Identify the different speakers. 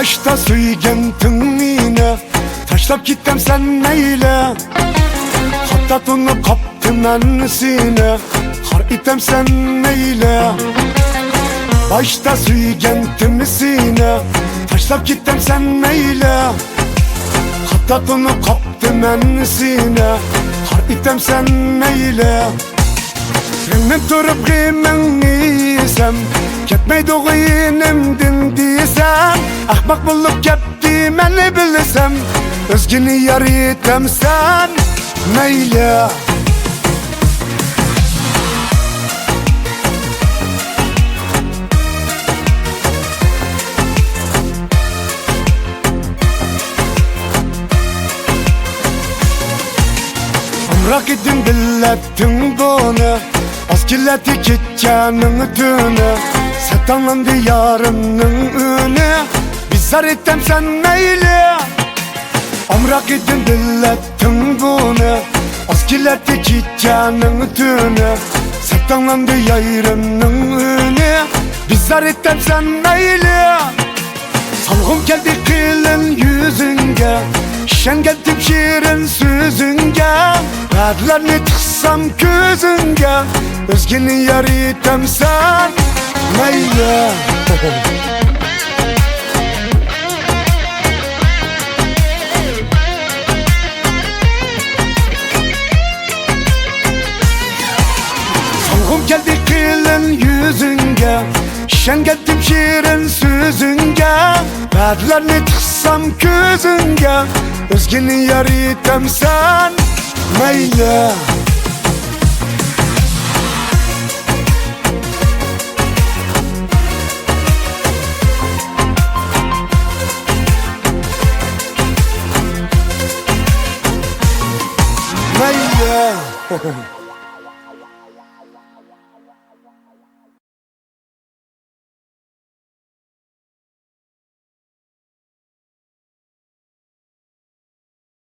Speaker 1: Başta suygentin mine taşlap gittim sen meyle. Hatta onu kaptım annesine har item sen meyle. Başta suygentim sine taşlap gittim sen meyle. Hatta onu kaptım annesine har item sen meyle. Senin turup kıymen isem ketmeydi o gıyinimdin diysem. Ahmak bulup kettim beni bilsem özgünü yar etem sen meyle. Amrak edin billettin bunu az kirleti kitcanın tünü. Satanlandı yarının önü bizar ettem sen meyle. Amrak edin billettin bunu az kirleti kitcanın tünü. Satanlandı yarının önü bizar ettem sen meyle. Salgım geldi kılın yüzünge şen geldim şirin sözünge. Adlarını tıksam gözünge özgeni yar etem sen meyle. Salgım geldi kılın yüzünge şen geldim şirin sözünge. Adlarını tıksam gözünge özgeni yar etem sen meyle. Meyle.